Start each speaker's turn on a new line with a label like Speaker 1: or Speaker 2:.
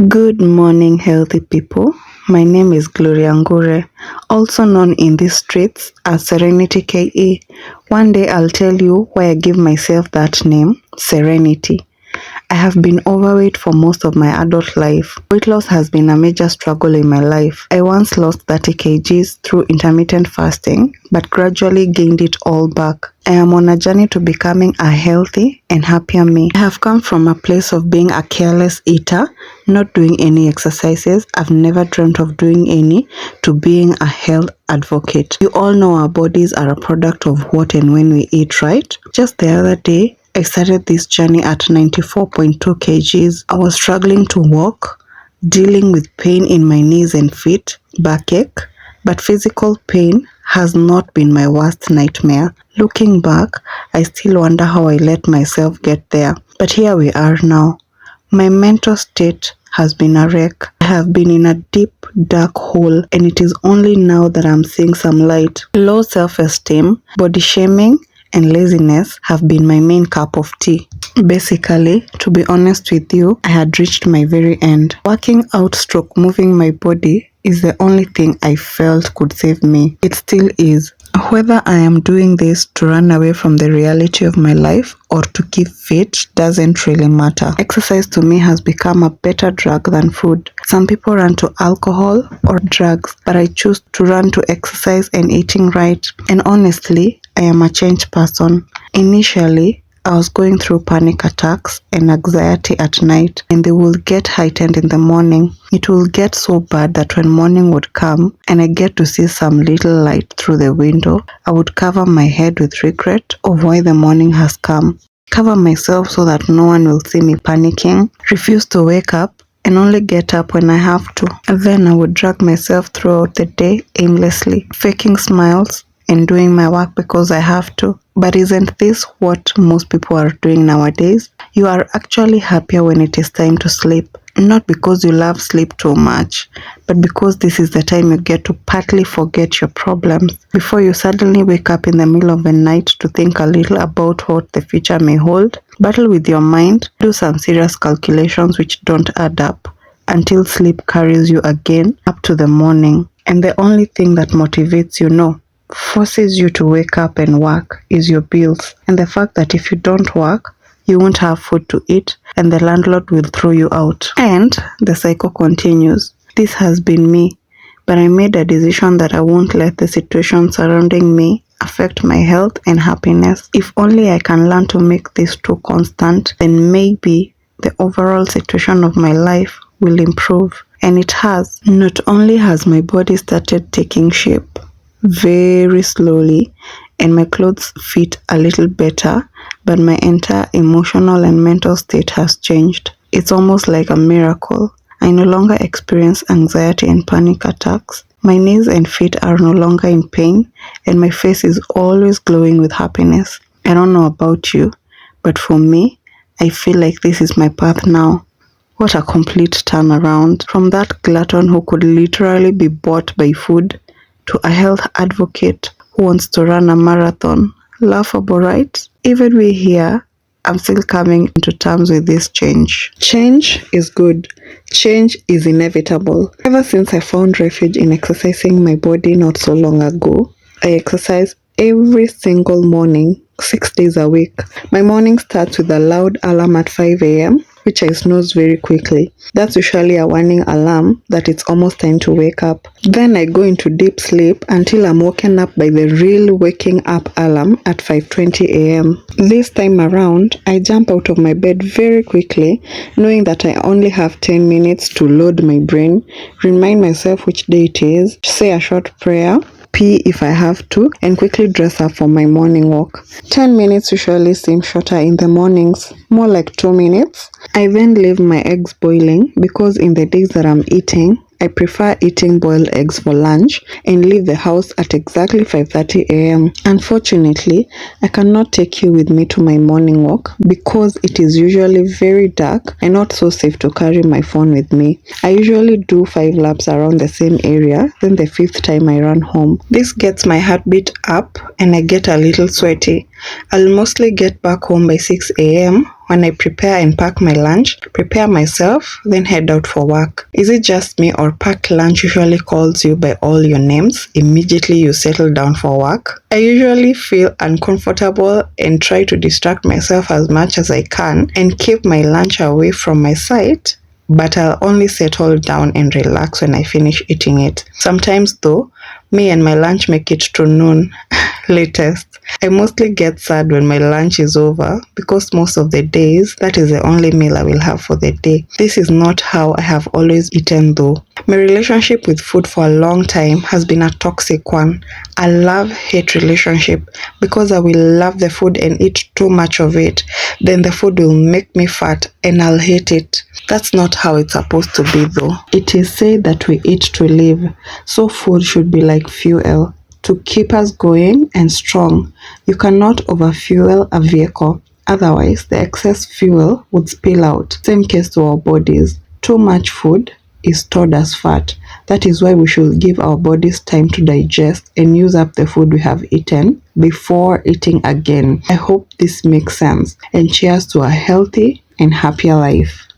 Speaker 1: Good morning, healthy people. My name is Gloria Ngure, also known in these streets as Serenity KE. One day I'll tell you why I give myself that name, Serenity. I have been overweight for most of my adult life. Weight loss has been a major struggle in my life. I once lost 30 kgs through intermittent fasting, but gradually gained it all back. I am on a journey to becoming a healthy and happier me. I have come from a place of being a careless eater, not doing any exercises. I've never dreamt of doing any, to being a health advocate. You all know our bodies are a product of what and when we eat, right? Just the other day, I started this journey at 94.2 kgs. I was struggling to walk, dealing with pain in my knees and feet, backache, but physical pain has not been my worst nightmare. Looking back, I still wonder how I let myself get there. But here we are now. My mental state has been a wreck. I have been in a deep, dark hole, and it is only now that I'm seeing some light. Low self-esteem, body shaming, and laziness have been my main cup of tea. Basically, to be honest with you, I had reached my very end. Working out / moving my body is the only thing I felt could save me. It still is. Whether I am doing this to run away from the reality of my life or to keep fit doesn't really matter. Exercise to me has become a better drug than food. Some people run to alcohol or drugs, but I choose to run to exercise and eating right. And honestly, I am a changed person. Initially, I was going through panic attacks and anxiety at night, and they will get heightened in the morning. It will get so bad that when morning would come and I get to see some little light through the window, I would cover my head with regret of why the morning has come. Cover myself so that no one will see me panicking, refuse to wake up, and only get up when I have to. And then I would drag myself throughout the day aimlessly, faking smiles and doing my work because I have to. But isn't this what most people are doing nowadays? You are actually happier when it is time to sleep. Not because you love sleep too much, but because this is the time you get to partly forget your problems before you suddenly wake up in the middle of the night to think a little about what the future may hold. Battle with your mind, do some serious calculations which don't add up until sleep carries you again up to the morning. And the only thing that motivates you, forces you to wake up and work is your bills, and the fact that if you don't work, you won't have food to eat and the landlord will throw you out. And the cycle continues. This has been me, but I made a decision that I won't let the situation surrounding me affect my health and happiness. If only I can learn to make this too constant, then maybe the overall situation of my life will improve. And it has. Not only has my body started taking shape very slowly and my clothes fit a little better, but my entire emotional and mental state has changed. It's almost like a miracle. I no longer experience anxiety and panic attacks. My knees and feet are no longer in pain, and my face is always glowing with happiness. I don't know about you, but for me, I feel like this is my path now. What a complete turnaround. From that glutton who could literally be bought by food to a health advocate who wants to run a marathon. Laughable, right? Even we here, I'm still coming into terms with this change. Change is good. Change is inevitable. Ever since I found refuge in exercising my body not so long ago, I exercise every single morning, 6 days a week. My morning starts with a loud alarm at 5 a.m., which I snooze very quickly. That's usually a warning alarm that it's almost time to wake up. Then I go into deep sleep until I'm woken up by the real waking up alarm at 5:20 a.m. This time around, I jump out of my bed very quickly, knowing that I only have 10 minutes to load my brain, remind myself which day it is, say a short prayer, pee if I have to, and quickly dress up for my morning walk. 10 minutes usually seems shorter in the mornings, more like 2 minutes. I then leave my eggs boiling because in the days that I'm eating, I prefer eating boiled eggs for lunch and leave the house at exactly 5:30 a.m. Unfortunately, I cannot take you with me to my morning walk because it is usually very dark and not so safe to carry my phone with me. I usually do 5 laps around the same area, then the 5th time I run home. This gets my heartbeat up and I get a little sweaty. I'll mostly get back home by 6 a.m. when I prepare and pack my lunch, prepare myself, then head out for work. Is it just me, or packed lunch usually calls you by all your names immediately you settle down for work? I usually feel uncomfortable and try to distract myself as much as I can and keep my lunch away from my sight, but I'll only settle down and relax when I finish eating it. Sometimes though, me and my lunch make it to noon latest. I mostly get sad when my lunch is over because most of the days that is the only meal I will have for the day. This is not how I have always eaten though. My relationship with food for a long time has been a toxic one. A love-hate relationship, because I will love the food and eat too much of it. Then the food will make me fat and I'll hate it. That's not how it's supposed to be though. It is said that we eat to live, so food should be like fuel to keep us going and strong. You cannot overfuel a vehicle, otherwise the excess fuel would spill out. Same case to our bodies. Too much food is stored as fat. That is why we should give our bodies time to digest and use up the food we have eaten before eating again. I hope this makes sense, and cheers to a healthy and happier life.